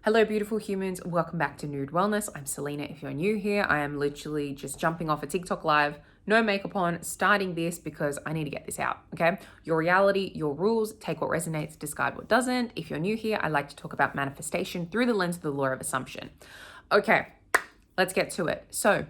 Hello, beautiful humans. Welcome back to Nude Wellness. I'm Selena. If you're new here, I am literally just jumping off a TikTok live, no makeup on, starting this because I need to get this out, okay? Your reality, your rules, take what resonates, discard what doesn't. If you're new here, I like to talk about manifestation through the lens of the law of assumption. Okay, let's get to it. So,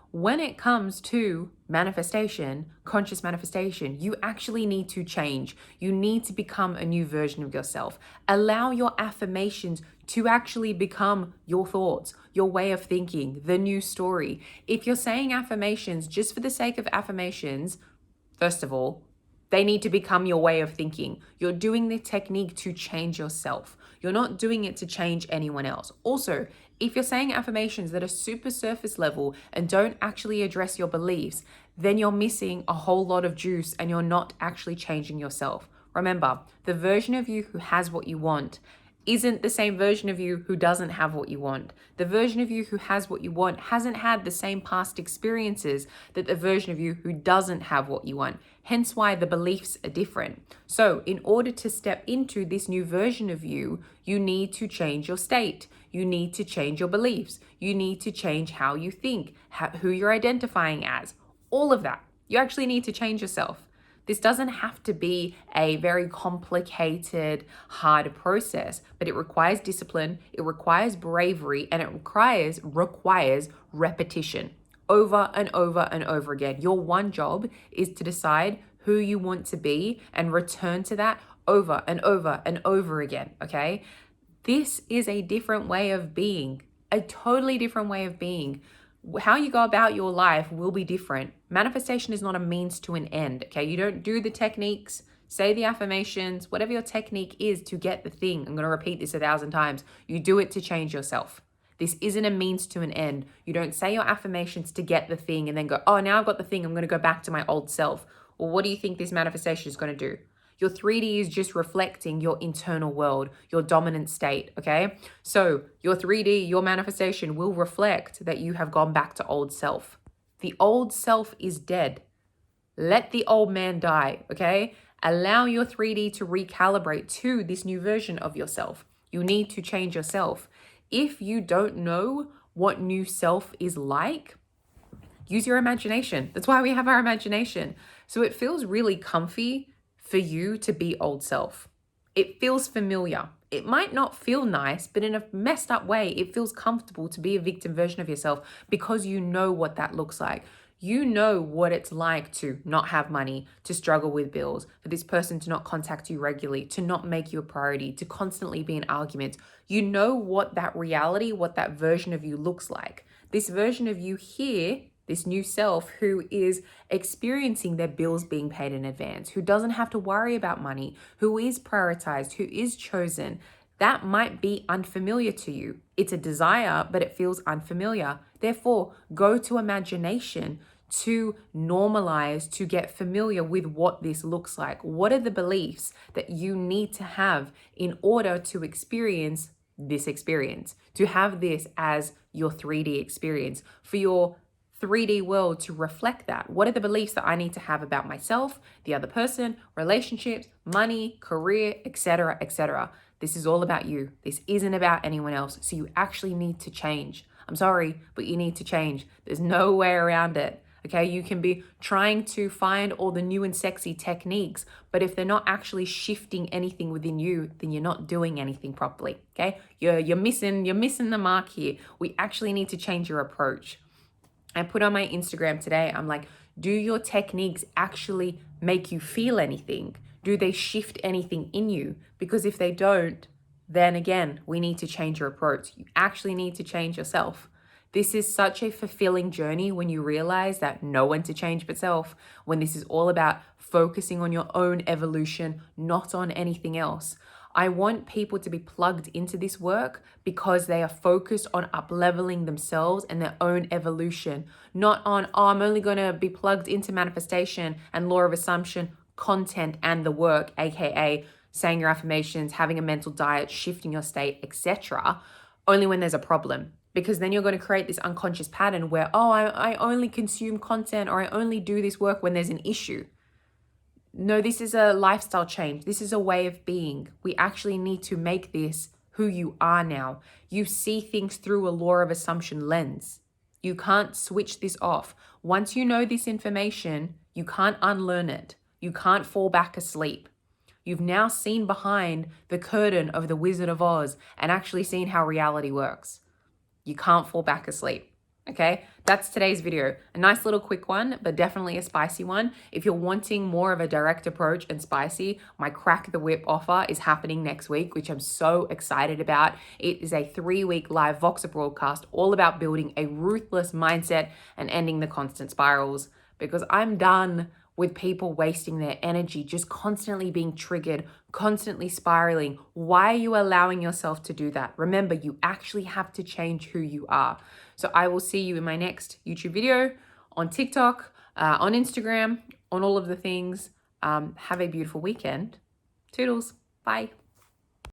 when it comes to manifestation, conscious manifestation, you actually need to change. You need to become a new version of yourself. Allow your affirmations to actually become your thoughts, your way of thinking, the new story. If you're saying affirmations just for the sake of affirmations, first of all, they need to become your way of thinking. You're doing the technique to change yourself. You're not doing it to change anyone else. Also, if you're saying affirmations that are super surface level and don't actually address your beliefs, then you're missing a whole lot of juice and you're not actually changing yourself. Remember, the version of you who has what you want isn't the same version of you who doesn't have what you want. The version of you who has what you want hasn't had the same past experiences that the version of you who doesn't have what you want. Hence why the beliefs are different. So in order to step into this new version of you, you need to change your state. You need to change your beliefs. You need to change how you think, who you're identifying as, all of that. You actually need to change yourself. This doesn't have to be a very complicated, hard process, but it requires discipline, it requires bravery, and it requires repetition over and over and over again. Your one job is to decide who you want to be and return to that over and over and over again, okay? This is a different way of being, a totally different way of being. How you go about your life will be different. Manifestation is not a means to an end, okay? You don't do the techniques, say the affirmations, whatever your technique is to get the thing. I'm going to repeat this 1,000 times. You do it to change yourself. This isn't a means to an end. You don't say your affirmations to get the thing and then go, oh, now I've got the thing. I'm going to go back to my old self. Well, what do you think this manifestation is going to do? Your 3D is just reflecting your internal world, your dominant state, okay? So your 3D, your manifestation will reflect that you have gone back to old self. The old self is dead. Let the old man die, okay? Allow your 3D to recalibrate to this new version of yourself. You need to change yourself. If you don't know what new self is like, use your imagination. That's why we have our imagination. So it feels really comfy for you to be old self. It feels familiar. It might not feel nice, but in a messed up way, it feels comfortable to be a victim version of yourself because you know what that looks like. You know what it's like to not have money, to struggle with bills, for this person to not contact you regularly, to not make you a priority, to constantly be in arguments. You know what that reality, what that version of you looks like. This version of you here, this new self who is experiencing their bills being paid in advance, who doesn't have to worry about money, who is prioritized, who is chosen, that might be unfamiliar to you. It's a desire, but it feels unfamiliar. Therefore, go to imagination to normalize, to get familiar with what this looks like. What are the beliefs that you need to have in order to experience this experience, to have this as your 3D experience, for your 3D world to reflect that? What are the beliefs that I need to have about myself, the other person, relationships, money, career, etc., etc.? This is all about you. This isn't about anyone else. So you actually need to change. I'm sorry, but you need to change. There's no way around it. Okay, you can be trying to find all the new and sexy techniques, but if they're not actually shifting anything within you, then you're not doing anything properly. Okay, you're missing the mark here. We actually need to change your approach. I put on my Instagram today, I'm like, do your techniques actually make you feel anything? Do they shift anything in you? Because if they don't, then again, we need to change your approach. You actually need to change yourself. This is such a fulfilling journey when you realize that no one to change but self, when this is all about focusing on your own evolution, not on anything else. I want people to be plugged into this work because they are focused on up-leveling themselves and their own evolution, not on, oh, I'm only going to be plugged into manifestation and law of assumption, content, and the work, aka saying your affirmations, having a mental diet, shifting your state, etc., only when there's a problem. Because then you're going to create this unconscious pattern where, oh, I only consume content or I only do this work when there's an issue. No, this is a lifestyle change. This is a way of being. We actually need to make this who you are now. You see things through a law of assumption lens. You can't switch this off. Once you know this information, you can't unlearn it. You can't fall back asleep. You've now seen behind the curtain of the Wizard of Oz and actually seen how reality works. You can't fall back asleep. Okay, that's today's video. A nice little quick one, but definitely a spicy one. If you're wanting more of a direct approach and spicy, my Crack the Whip offer is happening next week, which I'm so excited about. It is a 3-week live Voxer broadcast all about building a ruthless mindset and ending the constant spirals, because I'm done with people wasting their energy, just constantly being triggered, constantly spiraling. Why are you allowing yourself to do that? Remember, you actually have to change who you are. So I will see you in my next YouTube video, on TikTok, on Instagram, on all of the things. Have a beautiful weekend. Toodles. Bye.